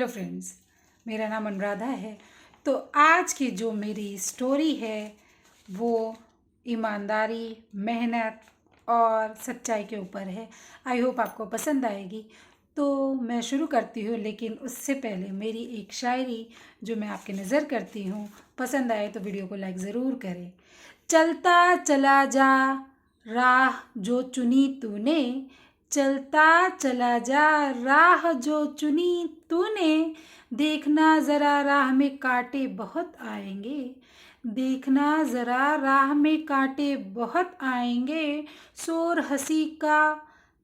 Hello friends, मेरा नाम अनुराधा है। तो आज की जो मेरी स्टोरी है वो ईमानदारी, मेहनत और सच्चाई के ऊपर है। आई होप आपको पसंद आएगी। तो मैं शुरू करती हूँ, लेकिन उससे पहले मेरी एक शायरी जो मैं आपके नज़र करती हूँ, पसंद आए तो वीडियो को लाइक ज़रूर करें। चलता चला जा राह जो चुनी तूने, चलता चला जा राह जो चुनी तूने, देखना ज़रा राह में कांटे बहुत आएंगे, देखना ज़रा राह में कांटे बहुत आएंगे, शोर हंसी का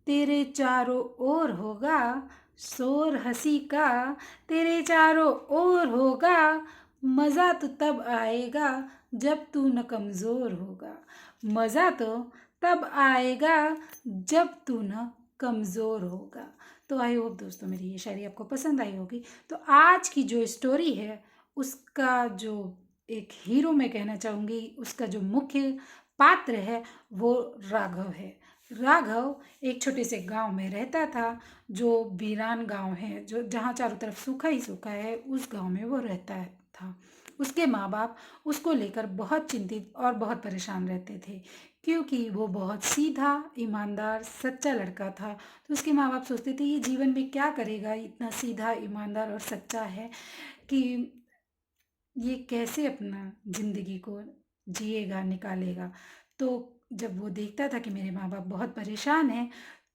तेरे चारों ओर होगा, शोर हंसी का तेरे चारों ओर होगा, मज़ा तो तब आएगा जब तू न कमज़ोर होगा, मज़ा तो तब आएगा जब तू न कमज़ोर होगा। तो आई होप दोस्तों मेरी ये शायरी आपको पसंद आई होगी। तो आज की जो स्टोरी है उसका जो एक हीरो मैं कहना चाहूँगी, उसका जो मुख्य पात्र है वो राघव है। राघव एक छोटे से गांव में रहता था, जो वीरान गांव है, जो जहाँ चारों तरफ सूखा ही सूखा है, उस गांव में वो रहता था। उसके माँ बाप उसको लेकर बहुत चिंतित और बहुत परेशान रहते थे, क्योंकि वो बहुत सीधा, ईमानदार, सच्चा लड़का था। तो उसके माँ बाप सोचते थे ये जीवन में क्या करेगा, इतना सीधा, ईमानदार और सच्चा है कि ये कैसे अपना ज़िंदगी को जिएगा, निकालेगा। तो जब वो देखता था कि मेरे माँ बाप बहुत परेशान हैं,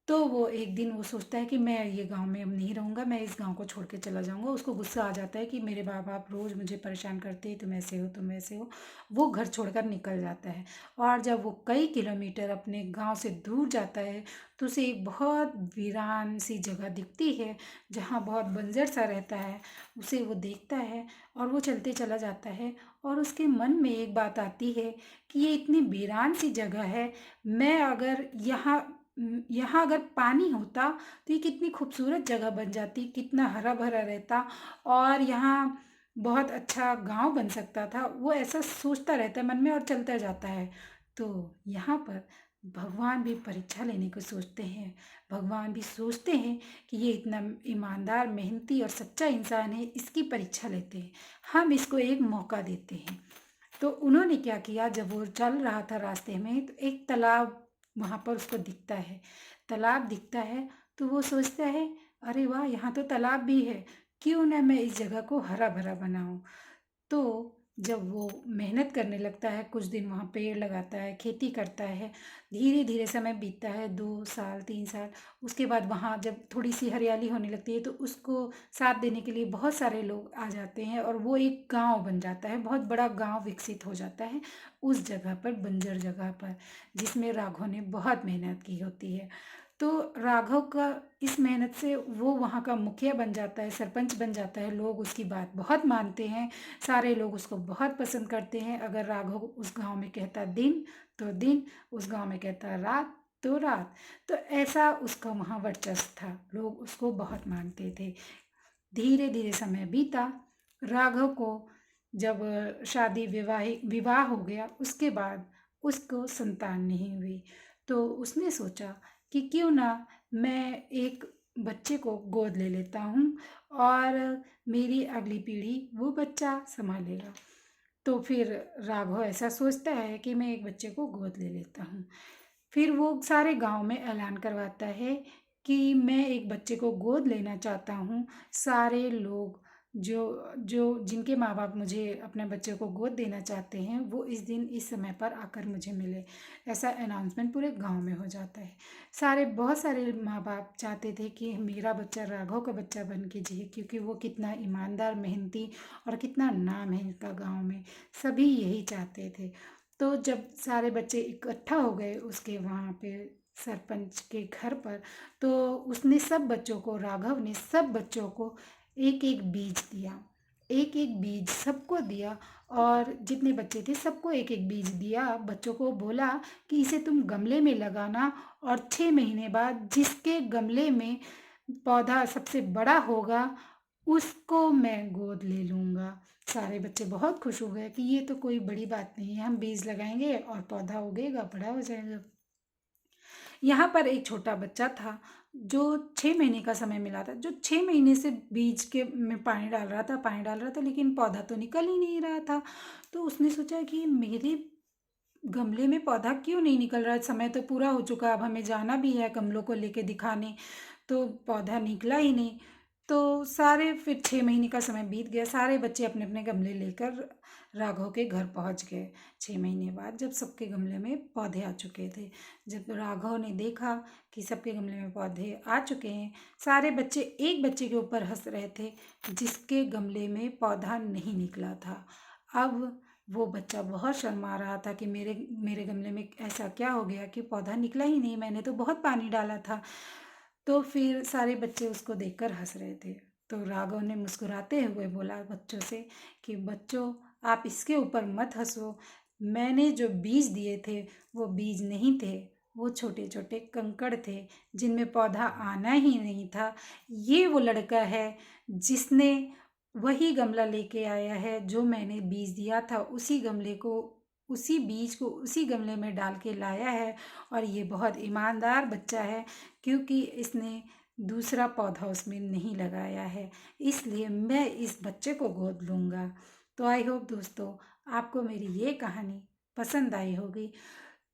तो वो एक दिन वो सोचता है कि मैं ये गांव में अब नहीं रहूँगा, मैं इस गांव को छोड़ के चला जाऊँगा। उसको गुस्सा आ जाता है कि मेरे माँ बाप रोज़ मुझे परेशान करते हैं, तुम ऐसे हो, तुम ऐसे हो। वो घर छोड़कर निकल जाता है, और जब वो कई किलोमीटर अपने गांव से दूर जाता है तो उसे एक बहुत वीरान सी जगह दिखती है, जहाँ बहुत बंजर सा रहता है। उसे वो देखता है और वो चलते चला जाता है, और उसके मन में एक बात आती है कि ये इतनी वीरान सी जगह है, मैं अगर यहाँ अगर पानी होता तो ये कितनी खूबसूरत जगह बन जाती, कितना हरा भरा रहता, और यहाँ बहुत अच्छा गांव बन सकता था। वो ऐसा सोचता रहता है मन में और चलता जाता है। तो यहाँ पर भगवान भी परीक्षा लेने को सोचते हैं। भगवान भी सोचते हैं कि ये इतना ईमानदार, मेहनती और सच्चा इंसान है, इसकी परीक्षा लेते हैं, हम इसको एक मौका देते हैं। तो उन्होंने क्या किया, जब वो चल रहा था रास्ते में तो एक तालाब वहाँ पर उसको दिखता है। तालाब दिखता है तो वो सोचता है, अरे वाह, यहाँ तो तालाब भी है, क्यों ना मैं इस जगह को हरा भरा बनाऊं। तो जब वो मेहनत करने लगता है, कुछ दिन वहाँ पेड़ लगाता है, खेती करता है, धीरे धीरे समय बीतता है, 2 साल 3 साल। उसके बाद वहाँ जब थोड़ी सी हरियाली होने लगती है तो उसको साथ देने के लिए बहुत सारे लोग आ जाते हैं, और वो एक गांव बन जाता है, बहुत बड़ा गांव विकसित हो जाता है उस जगह पर, बंजर जगह पर, जिसमें राघव ने बहुत मेहनत की होती है। तो राघव का इस मेहनत से वो वहाँ का मुखिया बन जाता है, सरपंच बन जाता है। लोग उसकी बात बहुत मानते हैं, सारे लोग उसको बहुत पसंद करते हैं। अगर राघव उस गांव में कहता दिन तो दिन, उस गांव में कहता रात तो रात। तो ऐसा उसका वहाँ वर्चस्व था, लोग उसको बहुत मानते थे। धीरे धीरे समय बीता। राघव को जब शादी विवाह हो गया, उसके बाद उसको संतान नहीं हुई। तो उसने सोचा कि क्यों ना मैं एक बच्चे को गोद ले लेता हूँ, और मेरी अगली पीढ़ी वो बच्चा संभालेगा। तो फिर राघव ऐसा सोचता है कि मैं एक बच्चे को गोद ले लेता हूँ। फिर वो सारे गांव में ऐलान करवाता है कि मैं एक बच्चे को गोद लेना चाहता हूँ। सारे लोग जो जो जिनके माँ बाप मुझे अपने बच्चे को गोद देना चाहते हैं, वो इस दिन इस समय पर आकर मुझे मिले। ऐसा अनाउंसमेंट पूरे गांव में हो जाता है। बहुत सारे माँ बाप चाहते थे कि मेरा बच्चा राघव का बच्चा बन के जिए, क्योंकि वो कितना ईमानदार, मेहनती और कितना नाम है इनका गांव में, सभी यही चाहते थे। तो जब सारे बच्चे इकट्ठा हो गए उसके वहाँ पे सरपंच के घर पर, तो उसने सब बच्चों को, राघव ने सब बच्चों को एक एक बीज दिया, एक एक बीज सबको दिया। और जितने बच्चे थे सबको एक एक बीज दिया। बच्चों को बोला कि इसे तुम गमले में लगाना, और 6 महीने बाद जिसके गमले में पौधा सबसे बड़ा होगा उसको मैं गोद ले लूँगा। सारे बच्चे बहुत खुश हो गए कि ये तो कोई बड़ी बात नहीं है, हम बीज लगाएंगे और पौधा उगेगा, बड़ा हो जाएगा। यहाँ पर एक छोटा बच्चा था, जो 6 महीने का समय मिला था, जो 6 महीने से बीज के में पानी डाल रहा था, लेकिन पौधा तो निकल ही नहीं रहा था। तो उसने सोचा कि मेरे गमले में पौधा क्यों नहीं निकल रहा है, समय तो पूरा हो चुका, अब हमें जाना भी है गमलों को लेके दिखाने, तो पौधा निकला ही नहीं। तो सारे फिर 6 महीने का समय बीत गया, सारे बच्चे अपने अपने गमले लेकर राघव के घर पहुंच गए। 6 महीने बाद जब सबके गमले में पौधे आ चुके थे, जब राघव ने देखा कि सबके गमले में पौधे आ चुके हैं, सारे बच्चे एक बच्चे के ऊपर हंस रहे थे जिसके गमले में पौधा नहीं निकला था। अब वो बच्चा बहुत शर्मा रहा था कि मेरे मेरे गमले में ऐसा क्या हो गया कि पौधा निकला ही नहीं, मैंने तो बहुत पानी डाला था। तो फिर सारे बच्चे उसको देखकर हंस रहे थे। तो राघव ने मुस्कुराते हुए बोला बच्चों से कि बच्चों, आप इसके ऊपर मत हंसो, मैंने जो बीज दिए थे वो बीज नहीं थे, वो छोटे छोटे कंकड़ थे जिनमें पौधा आना ही नहीं था। ये वो लड़का है जिसने वही गमला लेके आया है जो मैंने बीज दिया था, उसी गमले को, उसी बीज को उसी गमले में डाल के लाया है। और ये बहुत ईमानदार बच्चा है क्योंकि इसने दूसरा पौधा उसमें नहीं लगाया है, इसलिए मैं इस बच्चे को गोद लूँगा। तो आई होप दोस्तों आपको मेरी ये कहानी पसंद आई होगी।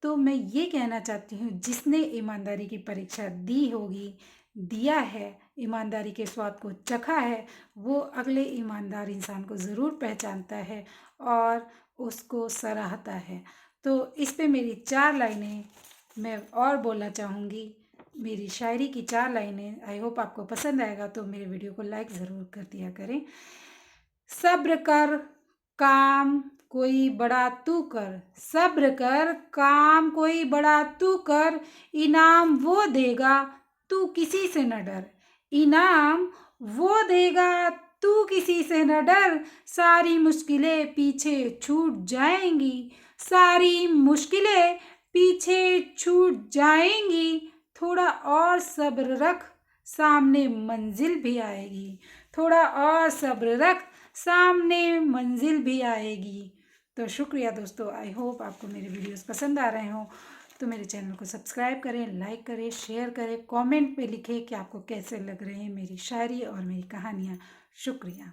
तो मैं ये कहना चाहती हूँ, जिसने ईमानदारी की परीक्षा दी होगी, दिया है, ईमानदारी के स्वाद को चखा है, वो अगले ईमानदार इंसान को ज़रूर पहचानता है और उसको सराहता है। तो इस पे मेरी 4 लाइनें मैं और बोलना चाहूँगी, मेरी शायरी की 4 लाइनें। आई होप आपको पसंद आएगा, तो मेरे वीडियो को लाइक ज़रूर कर दिया करें। सब्र कर, काम कोई बड़ा तू कर, सब्र कर, काम कोई बड़ा तू कर, इनाम वो देगा तू किसी से न डर, इनाम वो देगा तू किसी से न डर, सारी मुश्किलें पीछे छूट जाएंगी, सारी मुश्किलें पीछे छूट जाएंगी, थोड़ा और सब्र रख, सामने मंजिल भी आएगी, थोड़ा और सब्र रख, सामने मंजिल भी आएगी। तो शुक्रिया दोस्तों, आई होप आपको मेरे वीडियोस पसंद आ रहे हों। तो मेरे चैनल को सब्सक्राइब करें, लाइक करें, शेयर करें, कमेंट पे लिखें कि आपको कैसे लग रहे हैं मेरी शायरी और मेरी कहानियाँ। शुक्रिया।